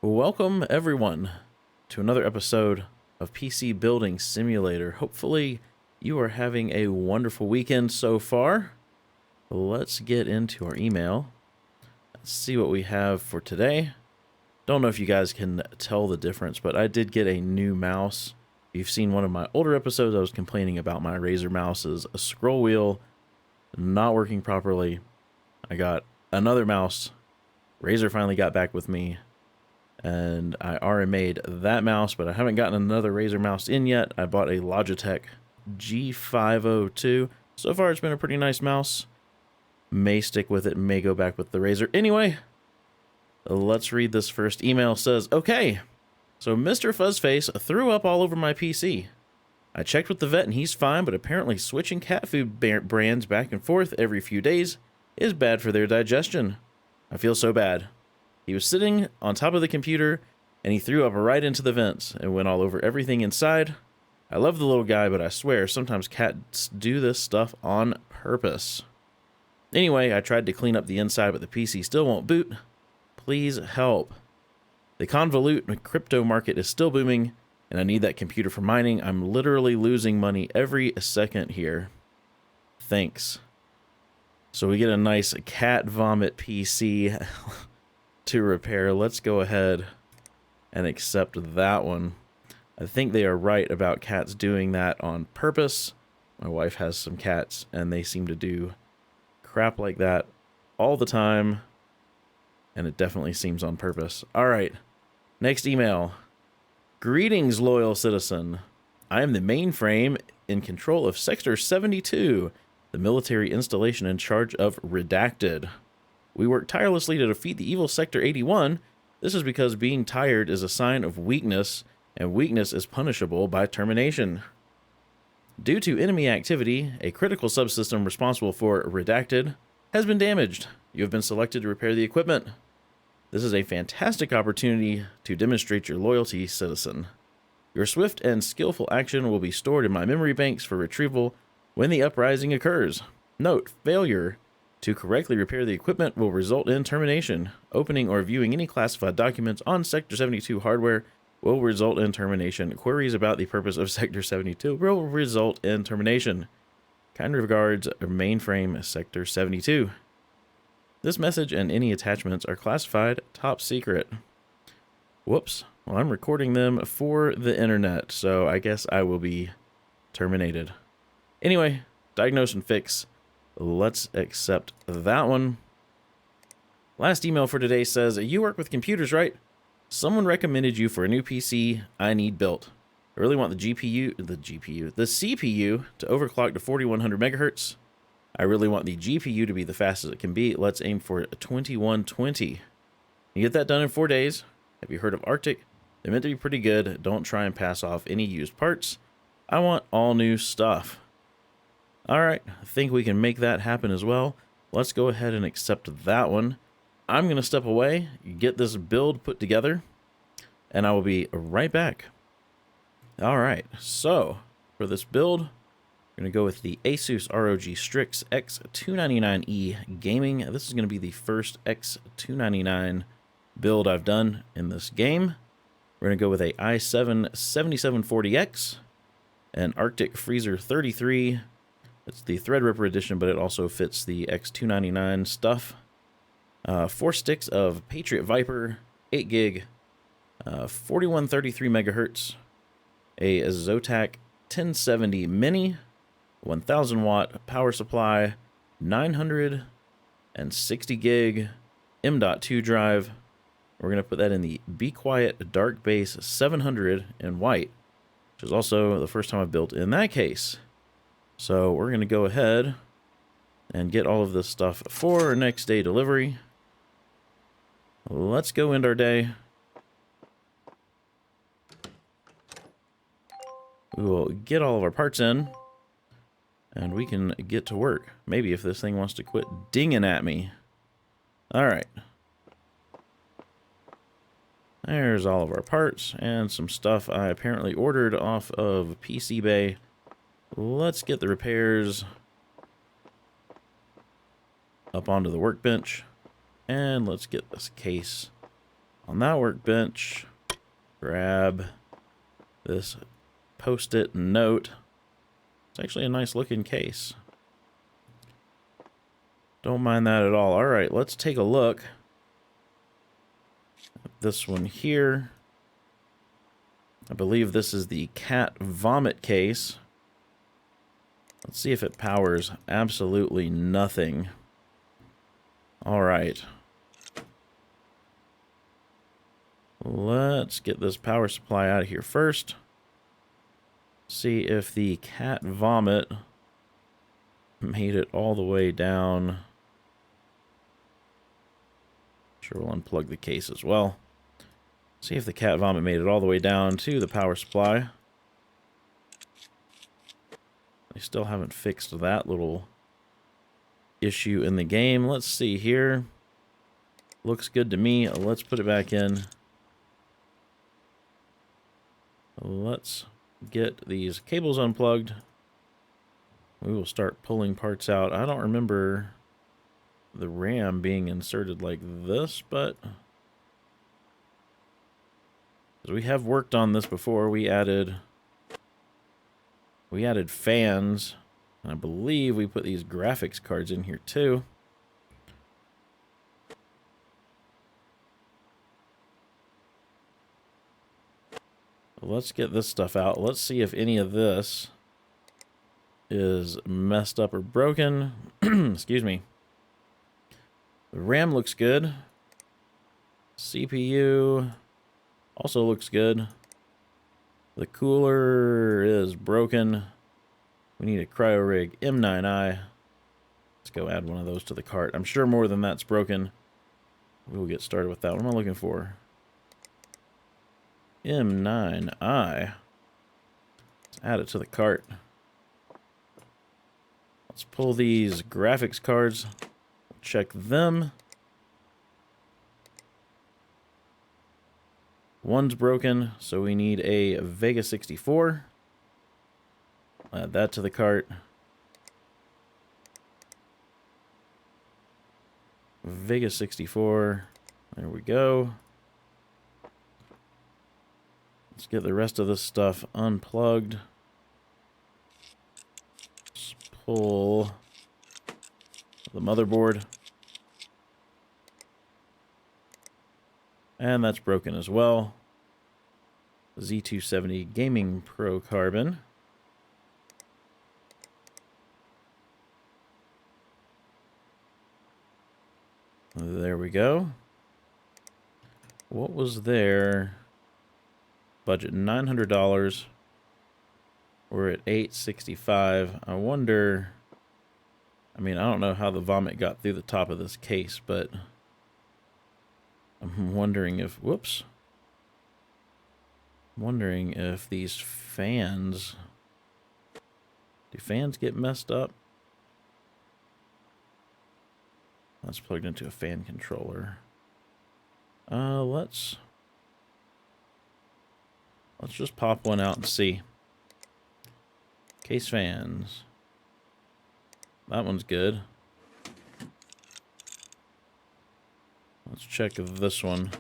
Welcome, everyone, to another episode of PC Building Simulator. Hopefully, you are having a wonderful weekend so far. Let's get into our email. Let's see what we have for today. Don't know if you guys can tell the difference, but I did get a new mouse. If you've seen one of my older episodes, I was complaining about my Razer mouse's scroll wheel not working properly. I got another mouse. Razer finally got back with me, and I already made that mouse, but I haven't gotten another Razer mouse in yet. I bought a Logitech G502. So far, it's been a pretty nice mouse. May stick with it, may go back with the Razer. Anyway, let's read this first email. It says, okay, so Mr. Fuzzface threw up all over my PC. I checked with the vet and he's fine, but apparently switching cat food brands back and forth every few days is bad for their digestion. I feel so bad. He was sitting on top of the computer and he threw up right into the vents and went all over everything inside. I love the little guy, but I swear sometimes cats do this stuff on purpose. Anyway, I tried to clean up the inside, but the PC still won't boot. Please help. The convolute crypto market is still booming, and I need that computer for mining. I'm literally losing money every second here. Thanks. So we get a nice cat vomit PC to repair. Let's go ahead and accept that one. I think they are right about cats doing that on purpose. My wife has some cats, and they seem to do crap like that all the time, and it definitely seems on purpose. All right, next email. Greetings, loyal citizen. I am the mainframe in control of Sector 72, the military installation in charge of Redacted. We work tirelessly to defeat the evil Sector 81. This is because being tired is a sign of weakness, and weakness is punishable by termination. Due to enemy activity, a critical subsystem responsible for Redacted has been damaged. You have been selected to repair the equipment. This is a fantastic opportunity to demonstrate your loyalty, citizen. Your swift and skillful action will be stored in my memory banks for retrieval when the uprising occurs. Note, failure to correctly repair the equipment will result in termination. Opening or viewing any classified documents on Sector 72 hardware will result in termination. Queries about the purpose of Sector 72 will result in termination. Kind regards, mainframe Sector 72. This message and any attachments are classified top secret. Whoops. Well, I'm recording them for the internet, so I guess I will be terminated. Anyway, diagnose and fix. Let's accept that one. Last email for today says, you work with computers, right? Someone recommended you for a new PC I need built. I really want the CPU to overclock to 4100 megahertz. I really want the GPU to be the fastest it can be. Let's aim for 2120. You get that done in 4 days. Have you heard of Arctic? They're meant to be pretty good. Don't try and pass off any used parts. I want all new stuff. All right, I think we can make that happen as well. Let's go ahead and accept that one. I'm going to step away, get this build put together, and I will be right back. All right, so for this build, we're going to go with the Asus ROG Strix X299E Gaming. This is going to be the first X299 build I've done in this game. We're going to go with a i7-7740X, an Arctic Freezer 33. It's the Threadripper edition, but it also fits the X299 stuff. 4 sticks of Patriot Viper, 8 gig, 4133 megahertz, a Zotac 1070 Mini, 1000 watt power supply, 960 gig M.2 drive. We're going to put that in the Be Quiet Dark Base 700 in white, which is also the first time I've built in that case. So we're going to go ahead and get all of this stuff for our next day delivery. Let's go end our day. We will get all of our parts in, and we can get to work. Maybe if this thing wants to quit dinging at me. All right. There's all of our parts and some stuff I apparently ordered off of PC Bay. Let's get the repairs up onto the workbench. And let's get this case On that workbench, grab this post-it note. It's actually a nice looking case. Don't mind that at all. All right, let's take a look at this one here. I believe this is the cat vomit case. Let's see if it powers. Absolutely nothing. All right. Let's get this power supply out of here first. See if the cat vomit made it all the way down. Sure, we'll unplug the case as well. See if the cat vomit made it all the way down to the power supply. They still haven't fixed that little issue in the game. Let's see here. Looks good to me. Let's put it back in. Let's get these cables unplugged. We will start pulling parts out. I don't remember the RAM being inserted like this, but we have worked on this before. We added fans. And I believe we put these graphics cards in here too. Let's get this stuff out. Let's see if any of this is messed up or broken. Excuse me. The RAM looks good. CPU also looks good. The cooler is broken. We need a cryo rig M9i. Let's go add one of those to the cart. I'm sure more than that's broken. We will get started with that. What am I looking for? M9i. Let's add it to the cart. Let's pull these graphics cards. Check them. One's broken, so we need a Vega 64. Add that to the cart. Vega 64. There we go. Let's get the rest of this stuff unplugged. Let's pull the motherboard. And that's broken as well. Z270 Gaming Pro Carbon. There we go. What was there? Budget $900. We're at $865. I wonder. I mean, I don't know how the vomit got through the top of this case, but I'm wondering if. Whoops. I'm wondering if these fans. Do fans get messed up? That's plugged into a fan controller. Let's just pop one out and see. Case fans. That one's good. Let's check this one.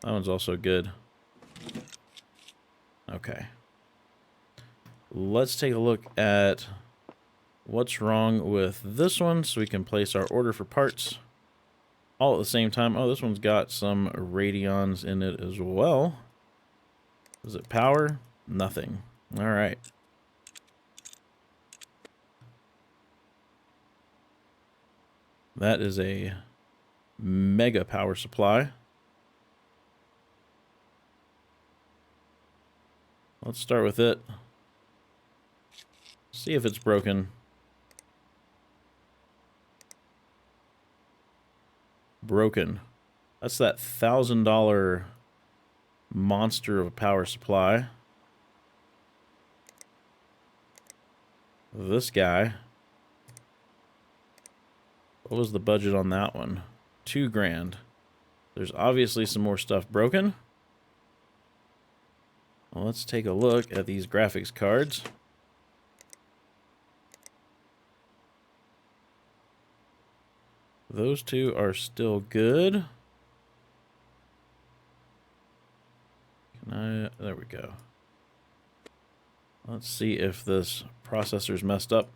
That one's also good. Okay. Let's take a look at what's wrong with this one so we can place our order for parts all at the same time. Oh, this one's got some Radeons in it as well. Does it power? Nothing. All right. That is a mega power supply. Let's start with it. See if it's broken. Broken. That's that $1,000 monster of a power supply. This guy. What was the budget on that one? $2,000. There's obviously some more stuff broken. Well, let's take a look at these graphics cards. Those two are still good. There we go. Let's see if this processor's messed up.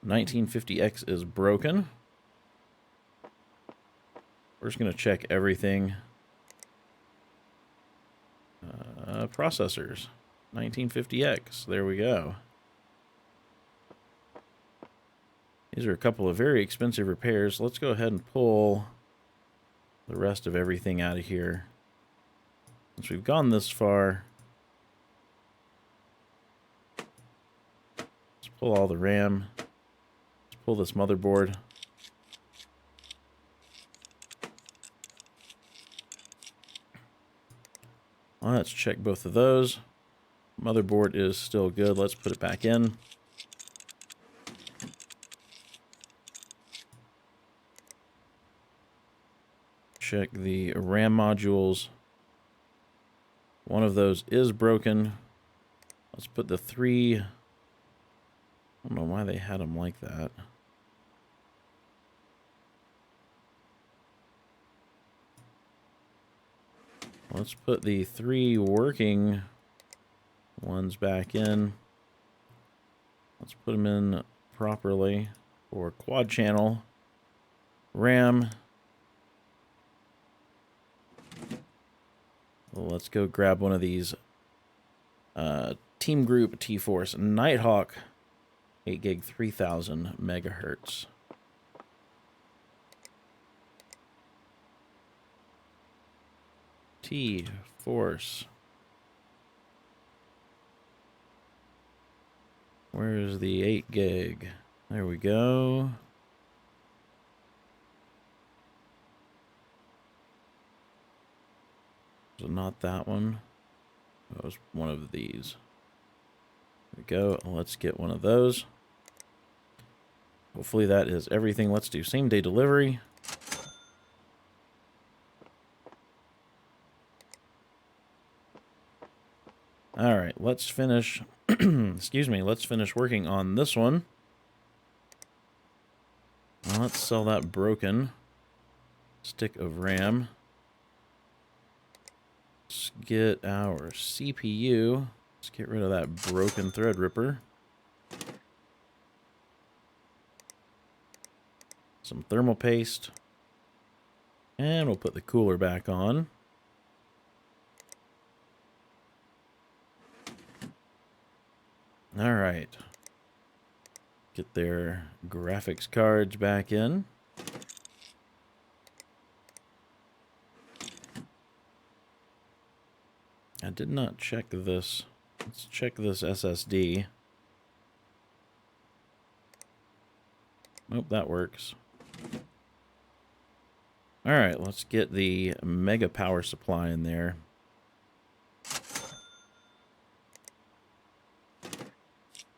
$1950X is broken. We're just going to check everything. Processors. 1950X. There we go. These are a couple of very expensive repairs. Let's go ahead and pull the rest of everything out of here. Since we've gone this far, let's pull all the RAM. Let's pull this motherboard. Let's check both of those. Motherboard is still good. Let's put it back in. Check the RAM modules. One of those is broken. Let's put the three. I don't know why they had them like that. Let's put the three working ones back in. Let's put them in properly for quad channel RAM. Well, let's go grab one of these Team Group T-Force Nighthawk 8 gig 3000 megahertz. T-Force. Where's the 8 gig? There we go. So not that one. That was one of these. There we go. Let's get one of those. Hopefully that is everything. Let's do same day delivery. All right, let's finish. Excuse me. Let's finish working on this one. Let's sell that broken stick of RAM. Let's get our CPU. Let's get rid of that broken Threadripper. Some thermal paste. And we'll put the cooler back on. All right. Get their graphics cards back in. I did not check this. Let's check this SSD. Nope, that works. All right, let's get the mega power supply in there.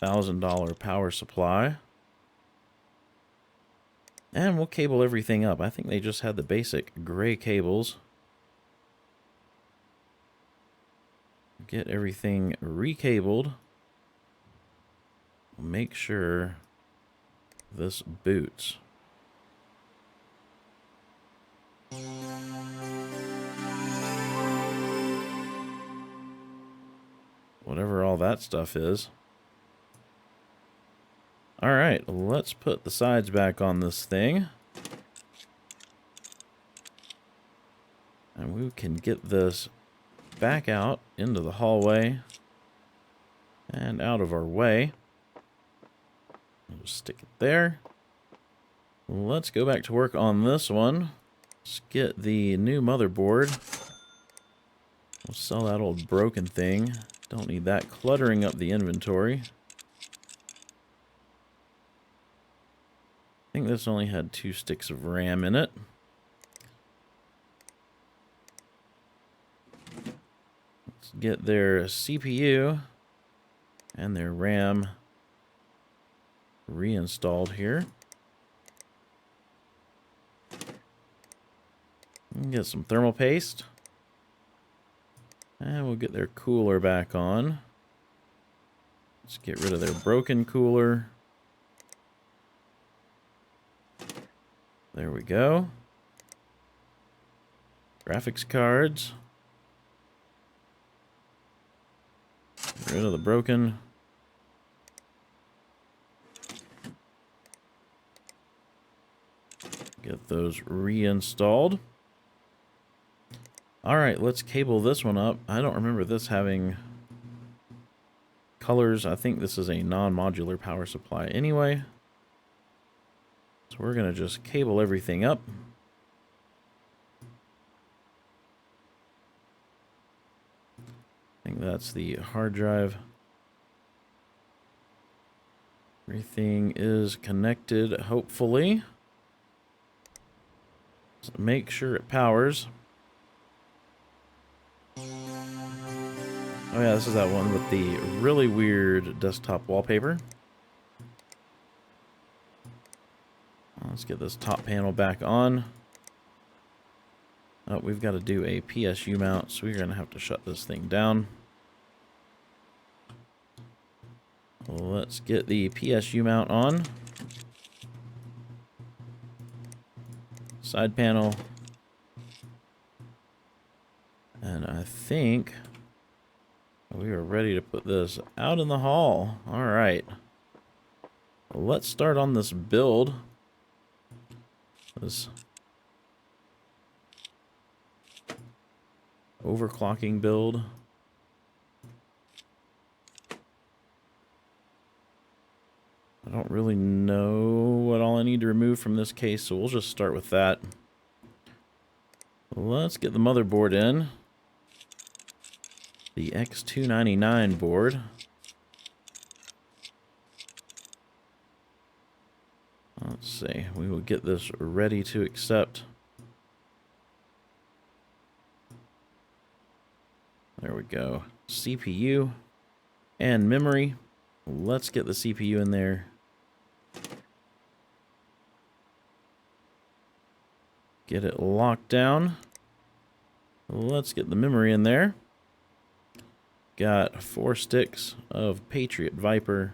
$1,000 power supply. And we'll cable everything up. I think they just had the basic gray cables. Get everything recabled. Make sure this boots. Whatever all that stuff is. All right, let's put the sides back on this thing. And we can get this back out into the hallway and out of our way. We'll just stick it there. Let's go back to work on this one. Let's get the new motherboard. We'll sell that old broken thing. Don't need that cluttering up the inventory. I think this only had 2 sticks of RAM in it. Let's get their CPU and their RAM reinstalled here. Get some thermal paste. And we'll get their cooler back on. Let's get rid of their broken cooler. There we go. Graphics cards. Get rid of the broken. Get those reinstalled. Alright, let's cable this one up. I don't remember this having colors. I think this is a non-modular power supply anyway. So we're going to just cable everything up. I think that's the hard drive. Everything is connected, hopefully. So make sure it powers. Oh yeah, this is that one with the really weird desktop wallpaper. Let's get this top panel back on. Oh, we've got to do a PSU mount, so we're going to have to shut this thing down. Let's get the PSU mount on. Side panel. And I think we are ready to put this out in the hall. All right. Let's start on this build. This overclocking build. I don't really know what all I need to remove from this case, so we'll just start with that. Let's get the motherboard in. The X299 board. Let's see, we will get this ready to accept. There we go. CPU and memory. Let's get the CPU in there. Get it locked down. Let's get the memory in there. Got 4 sticks of Patriot Viper.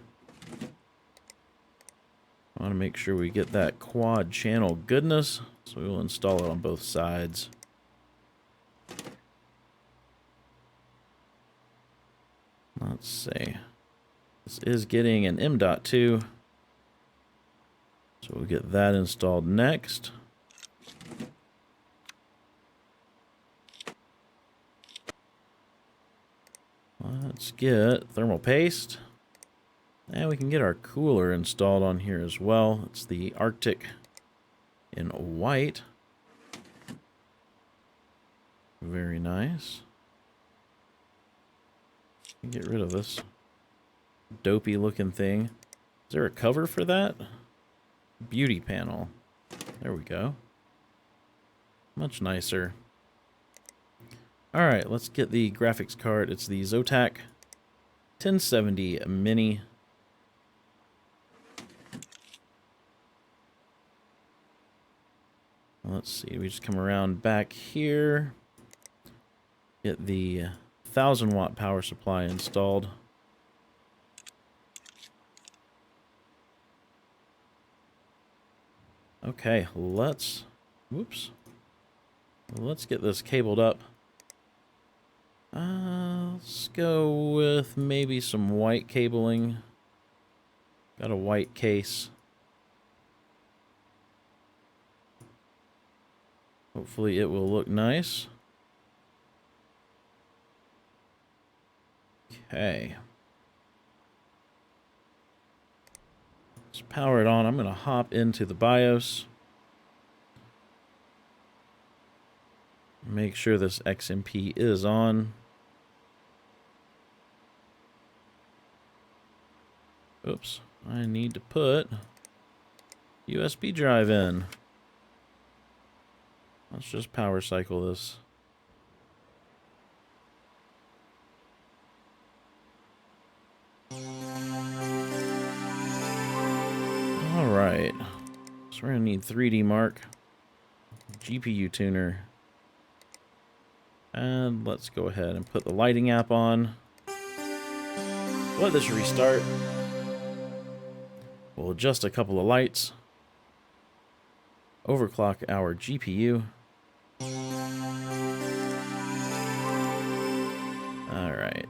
I want to make sure we get that quad channel goodness, so we will install it on both sides. Let's see. This is getting an M.2, so we'll get that installed next. Let's get thermal paste. And we can get our cooler installed on here as well. It's the Arctic in white. Very nice. Get rid of this dopey looking thing. Is there a cover for that? Beauty panel. There we go. Much nicer. Alright, let's get the graphics card. It's the Zotac 1070 Mini. Let's see, we just come around back here. Get the 1000 watt power supply installed. Okay, let's get this cabled up. Let's go with maybe some white cabling. Got a white case. Hopefully it will look nice. Okay. Let's power it on. I'm going to hop into the BIOS. Make sure this XMP is on. Oops. I need to put USB drive in. Let's just power cycle this. Alright. So we're going to need 3D Mark, GPU tuner. And let's go ahead and put the lighting app on. Let this restart. We'll adjust a couple of lights. Overclock our GPU. Alright.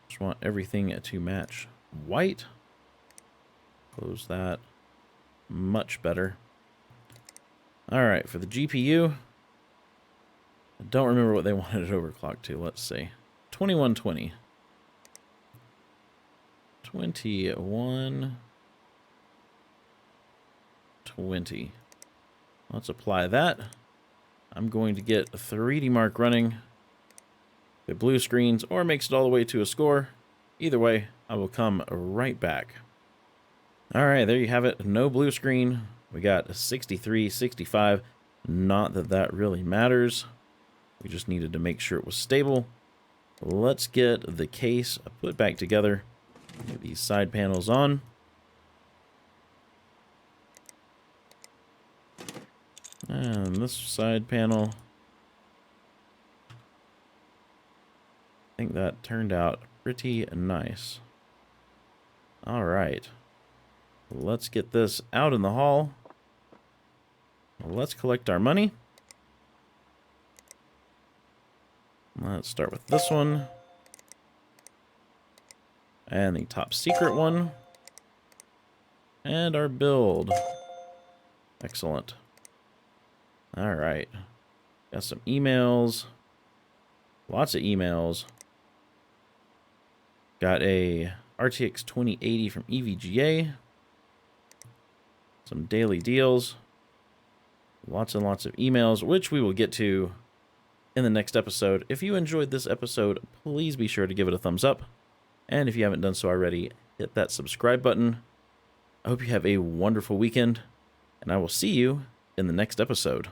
Just want everything to match white. Close that. Much better. Alright, for the GPU, I don't remember what they wanted it overclocked to. Let's see. 2120. 2120. Let's apply that. I'm going to get a 3D Mark running. It blue screens or makes it all the way to a score. Either way, I will come right back. Alright, there you have it. No blue screen. We got 63, 65. Not that that really matters. We just needed to make sure it was stable. Let's get the case put back together. Get these side panels on. And this side panel. I think that turned out pretty nice. Alright. Let's get this out in the hall. Let's collect our money. Let's start with this one. And the top secret one. And our build. Excellent. Alright. Got some emails. Lots of emails. Got a RTX 2080 from EVGA. Some daily deals. Lots and lots of emails, which we will get to in the next episode. If you enjoyed this episode, please be sure to give it a thumbs up. And if you haven't done so already, hit that subscribe button. I hope you have a wonderful weekend, and I will see you in the next episode.